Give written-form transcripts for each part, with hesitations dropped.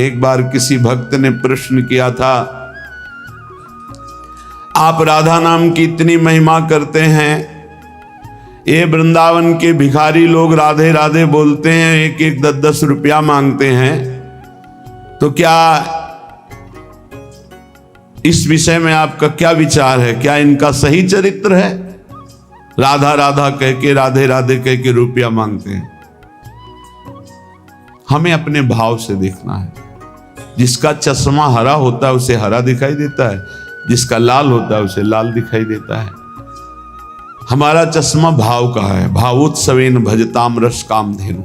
एक बार किसी भक्त ने प्रश्न किया था, आप राधा नाम की इतनी महिमा करते हैं, ये वृंदावन के भिखारी लोग राधे राधे बोलते हैं, एक एक 10-10 रुपया मांगते हैं, तो क्या इस विषय में आपका क्या विचार है? क्या इनका सही चरित्र है? राधा राधा कह के, राधे राधे कह के रुपया मांगते हैं। हमें अपने भाव से देखना है। जिसका चश्मा हरा होता है उसे हरा दिखाई देता है, जिसका लाल होता है उसे लाल दिखाई देता है। हमारा चश्मा भाव का है। भावोत्सवेन भजताम रस कामधेनु।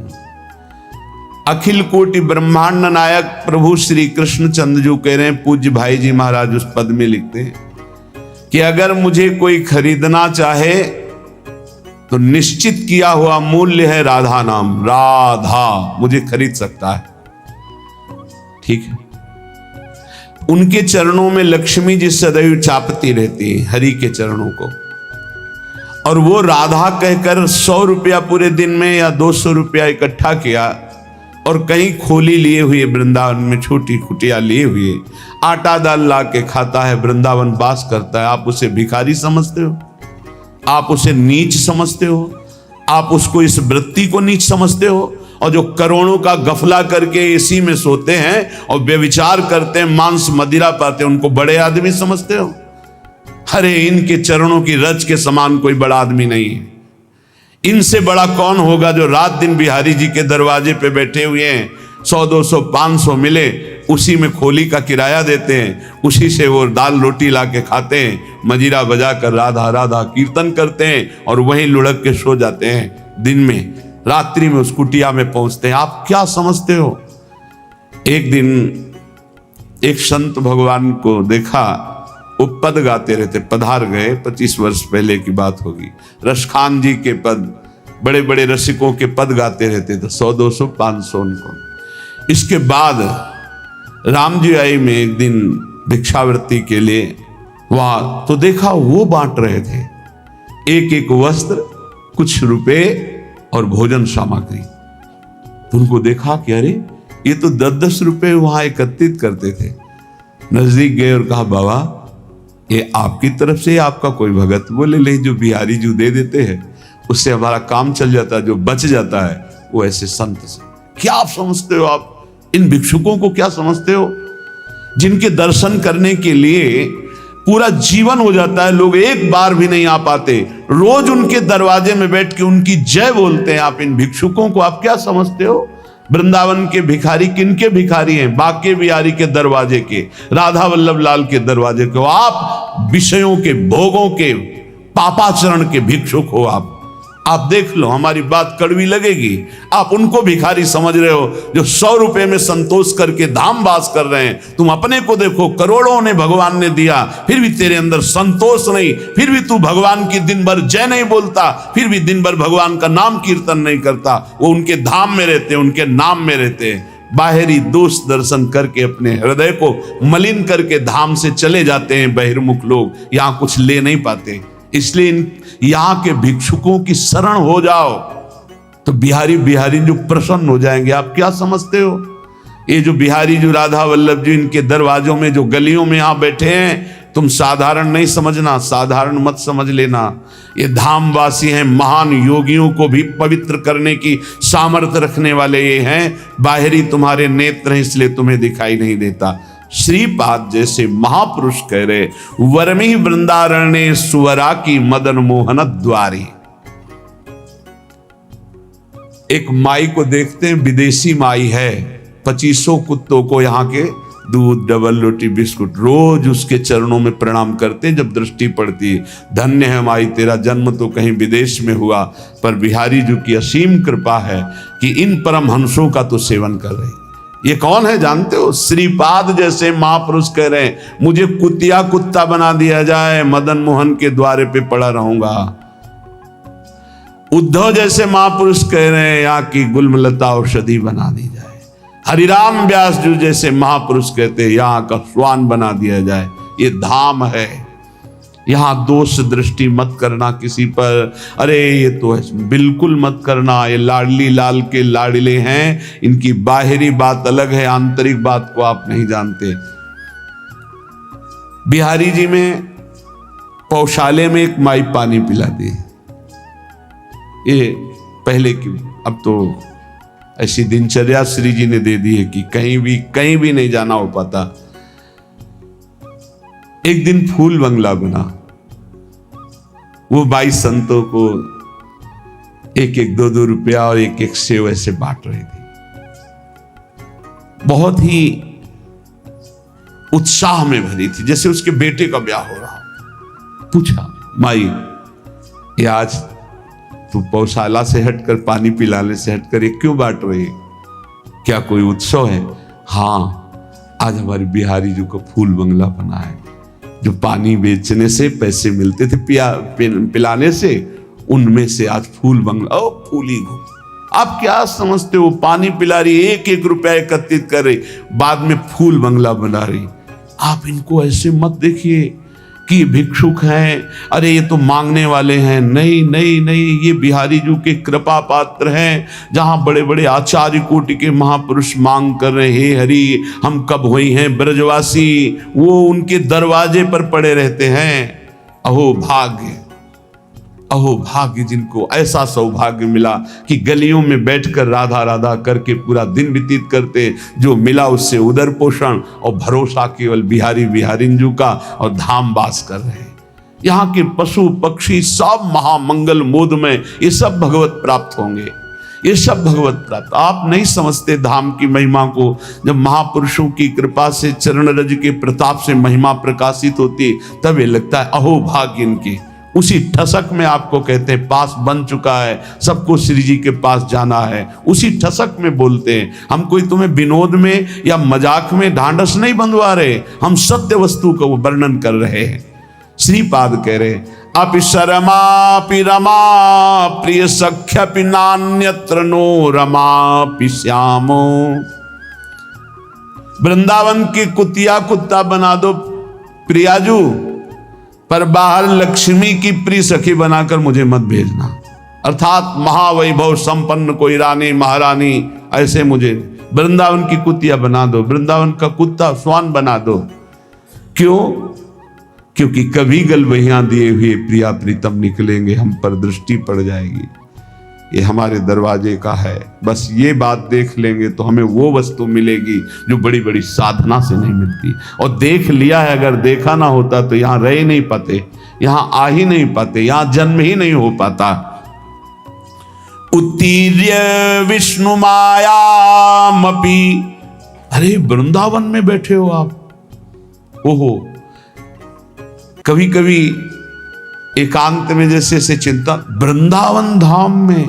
अखिल कोटि ब्रह्मांड नायक प्रभु श्री कृष्ण चंद्र जो कह रहे हैं, पूज्य भाई जी महाराज उस पद में लिखते हैं कि अगर मुझे कोई खरीदना चाहे तो निश्चित किया हुआ मूल्य है राधा नाम। राधा मुझे खरीद सकता है, ठीक है। उनके चरणों में लक्ष्मी जी सदैव चापती रहती है, हरि के चरणों को। और वो राधा कहकर 100 रुपया पूरे दिन में या 200 रुपया इकट्ठा किया और कहीं खोली लिए हुए, वृंदावन में छोटी कुटिया लिए हुए आटा दाल ला के खाता है, वृंदावन वास करता है। आप उसे भिखारी समझते हो? आप उसे नीच समझते हो? आप उसको, इस वृत्ति को नीच समझते हो? और जो करोड़ों का गफला करके एसी में सोते हैं और व्यभिचार करते हैं, मांस मदिरा पाते हैं, उनको बड़े आदमी समझते हो? अरे इनके चरणों की रज के समान कोई बड़ा आदमी नहीं है। इनसे बड़ा कौन होगा जो रात दिन बिहारी जी के दरवाजे पे बैठे हुए हैं, 100, 200, 500 मिले उसी में खोली का किराया देते हैं, उसी से वो दाल रोटी ला के खाते हैं, मजीरा बजा कर राधा राधा कीर्तन करते हैं और वहीं लुढ़क के सो जाते हैं। दिन में, रात्रि में उस कुटिया में पहुंचते हैं। आप क्या समझते हो? एक दिन एक संत भगवान को देखा, वो पद गाते रहते, पधार गए, 25 वर्ष पहले की बात होगी। रसखान जी के पद, बड़े बड़े रसिकों के पद गाते रहते थे, 100, 200, 500 उनको। इसके बाद राम जी आए में एक दिन भिक्षावृत्ति के लिए वहां, तो देखा वो बांट रहे थे एक एक वस्त्र, कुछ रुपए और भोजन सामग्री। तो उनको देखा कि अरे ये तो 10-10 रुपए वहां एकत्रित करते थे। नजदीक गए और कहा, बाबा ये आपकी तरफ से आपका कोई भगत? बोले नहीं, जो बिहारी जी दे देते हैं उससे हमारा काम चल जाता है, जो बच जाता है वो ऐसे संत से। क्या आप समझते हो? आप इन भिक्षुकों को क्या समझते हो, जिनके दर्शन करने के लिए पूरा जीवन हो जाता है, लोग एक बार भी नहीं आ पाते, रोज उनके दरवाजे में बैठ के उनकी जय बोलते हैं। आप इन भिक्षुकों को आप क्या समझते हो? वृंदावन के भिखारी किनके भिखारी हैं? बाके बिहारी के दरवाजे के, राधा वल्लभ लाल के दरवाजे के। आप विषयों के, भोगों के, पापाचरण के भिक्षुक हो। आप देख लो, हमारी बात कड़वी लगेगी, आप उनको भिखारी समझ रहे हो जो 100 रुपए में संतोष करके धाम वास कर रहे हैं। तुम अपने को देखो, करोड़ों ने भगवान ने दिया, फिर भी तेरे अंदर संतोष नहीं, फिर भी तू भगवान की दिन भर जय नहीं बोलता, फिर भी दिन भर भगवान का नाम कीर्तन नहीं करता। वो उनके धाम में रहते हैं, उनके नाम में रहते हैं। बाहरी दोष दर्शन करके अपने हृदय को मलिन करके धाम से चले जाते हैं बहिर्मुख लोग, यहाँ कुछ ले नहीं पाते। इसलिए यहाँ के भिक्षुकों की शरण हो जाओ तो बिहारी जो प्रसन्न हो जाएंगे। आप क्या समझते हो? ये जो बिहारी जो राधा वल्लभ जी इनके दरवाजों में, जो गलियों में यहाँ बैठे हैं, तुम साधारण नहीं समझना, साधारण मत समझ लेना। ये धामवासी हैं, महान योगियों को भी पवित्र करने की सामर्थ्य रखने वाले ये हैं। बाहरी तुम्हारे नेत्र हैं इसलिए तुम्हें दिखाई नहीं देता। श्रीपाद जैसे महापुरुष कह रहे, वर्मी वृंदारण्य सुवरा की मदन मोहन द्वारी। एक माई को देखते हैं, विदेशी माई है, 2500 कुत्तों को यहाँ के दूध, डबल रोटी, बिस्कुट, रोज उसके चरणों में प्रणाम करते हैं। जब दृष्टि पड़ती है, धन्य है माई, तेरा जन्म तो कहीं विदेश में हुआ, पर बिहारी जी की असीम कृपा है कि इन परम हंसों का तो सेवन कर रहे। ये कौन है जानते हो? श्रीपाद जैसे महापुरुष कह रहे हैं, मुझे कुतिया कुत्ता बना दिया जाए, मदन मोहन के द्वारे पे पड़ा रहूंगा। उद्धव जैसे महापुरुष कह रहे हैं, यहाँ की गुलमलता औषधि बना दी जाए। हरिराम व्यास जी जैसे महापुरुष कहते हैं, यहाँ का स्वान बना दिया जाए। ये धाम है, यहां दोष दृष्टि मत करना किसी पर, अरे ये तो है, बिल्कुल मत करना। ये लाडली लाल के लाडले हैं, इनकी बाहरी बात अलग है, आंतरिक बात को आप नहीं जानते। बिहारी जी में पौशाले में एक माई पानी पिला दी, ये पहले की, अब तो ऐसी दिनचर्या श्री जी ने दे दी है कि कहीं भी नहीं जाना हो पाता। एक दिन फूल बंगला बना, वो 22 संतों को 1-1, 2-2 रुपया और 1-1 सेव ऐसे बांट रही थी। बहुत ही उत्साह में भरी थी, जैसे उसके बेटे का ब्याह हो रहा। पूछा, माई ये आज तू पौशाला से हटकर, पानी पिलाने से हटकर ये क्यों बांट रही है? क्या कोई उत्सव है? हाँ, आज हमारे बिहारी जी को फूल बंगला बना है, जो पानी बेचने से पैसे मिलते थे पिलाने से, उनमें से आज फूल बंगला। ओ फूली घूम, आप क्या समझते हो? पानी पिला रही, 1-1 रुपया एकत्रित कर रही, बाद में फूल बंगला बना रही। आप इनको ऐसे मत देखिए कि भिक्षुक हैं, अरे ये तो मांगने वाले हैं। नहीं नहीं नहीं, ये बिहारी जी के कृपा पात्र हैं। जहां बड़े बड़े आचार्य कोटि के महापुरुष मांग कर रहे, हे हरि हम कब हुई हैं ब्रजवासी, वो उनके दरवाजे पर पड़े रहते हैं। अहो भाग्य, अहो भाग्य जिनको ऐसा सौभाग्य मिला कि गलियों में बैठकर राधा राधा करके पूरा दिन व्यतीत करते, जो मिला उससे उदर पोषण और भरोसा केवल बिहारी बिहारिंजू का, और धाम वास कर रहे। यहाँ के पशु पक्षी सब महामंगल मोद में, ये सब भगवत प्राप्त होंगे, ये सब भगवत प्राप्त। आप नहीं समझते धाम की महिमा को। जब महापुरुषों की कृपा से, चरण रज के प्रताप से महिमा प्रकाशित होती, तब ये लगता है अहो भाग्य इनके। उसी ठसक में आपको कहते हैं पास बन चुका है, सबको श्री जी के पास जाना है, उसी ठसक में बोलते हैं। हम कोई तुम्हें विनोद में या मजाक में ढांढस नहीं बंधवा रहे, हम सत्य वस्तु का वो वर्णन कर रहे हैं। श्रीपाद कह रहे, अपिशरमा रमा प्रिय सख्य नान्यत्र नो रमा श्यामो। वृंदावन की कुतिया कुत्ता बना दो प्रियाजू, पर बाहर लक्ष्मी की प्रिय सखी बनाकर मुझे मत भेजना। अर्थात महावैभव संपन्न कोई रानी महारानी, ऐसे मुझे वृंदावन की कुतिया बना दो, वृंदावन का कुत्ता स्वान बना दो। क्यों? क्योंकि कभी गलवहियां दिए हुए प्रिया प्रीतम निकलेंगे, हम पर दृष्टि पड़ जाएगी। ये हमारे दरवाजे का है, बस ये बात देख लेंगे तो हमें वो वस्तु मिलेगी जो बड़ी बड़ी साधना से नहीं मिलती। और देख लिया है, अगर देखा ना होता तो यहां रह नहीं पाते, यहां आ ही नहीं पाते, यहां जन्म ही नहीं हो पाता। उत्तीर्य विष्णु मायामपि, अरे वृंदावन में बैठे हो आप। ओहो, कभी कभी एकांत में जैसे से चिंता, वृंदावन धाम में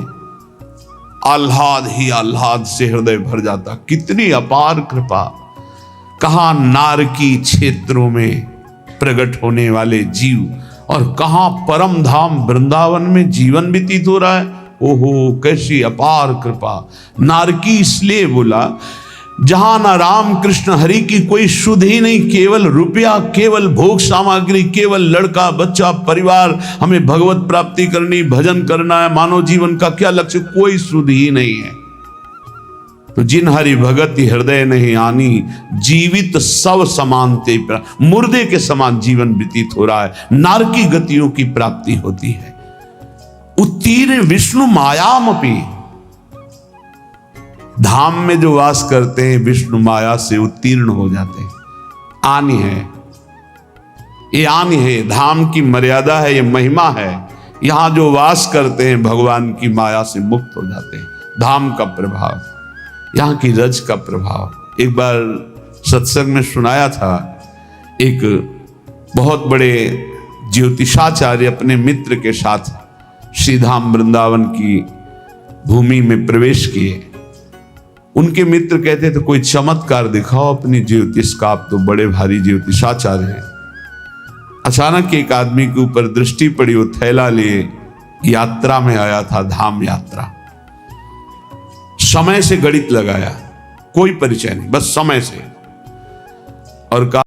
आह्लाद ही आह्लाद से हृदय भर जाता। कितनी अपार कृपा। कहां नारकी क्षेत्रों में प्रकट होने वाले जीव, और कहां परम धाम वृंदावन में जीवन व्यतीत हो रहा है। ओहो कैसी अपार कृपा। नारकी इसलिए बोला जहां ना राम कृष्ण हरि की कोई शुद्ध ही नहीं, केवल रुपया, केवल भोग सामग्री, केवल लड़का बच्चा परिवार, हमें भगवत प्राप्ति करनी, भजन करना है, मानव जीवन का क्या लक्ष्य, कोई शुद्ध ही नहीं है। तो जिन हरि भगति हृदय नहीं आनी, जीवित सब समानते, मुर्दे के समान जीवन व्यतीत हो रहा है। नारकी गतियों की प्राप्ति होती है। उत्तीर्ण विष्णु मायामपि, धाम में जो वास करते हैं विष्णु माया से उत्तीर्ण हो जाते हैं। आनी है, ये आनी है, धाम की मर्यादा है, ये महिमा है। यहां जो वास करते हैं भगवान की माया से मुक्त हो जाते हैं। धाम का प्रभाव, यहां की रज का प्रभाव। एक बार सत्संग में सुनाया था, एक बहुत बड़े ज्योतिषाचार्य अपने मित्र के साथ श्रीधाम वृंदावन की भूमि में प्रवेश किए। उनके मित्र कहते थे कोई चमत्कार दिखाओ अपनी ज्योतिष का, आप तो बड़े भारी ज्योतिषाचार्य हैं। अचानक एक आदमी के ऊपर दृष्टि पड़ी, वो थैला लिए यात्रा में आया था, धाम यात्रा। समय से गणित लगाया, कोई परिचय नहीं, बस समय से, और कहा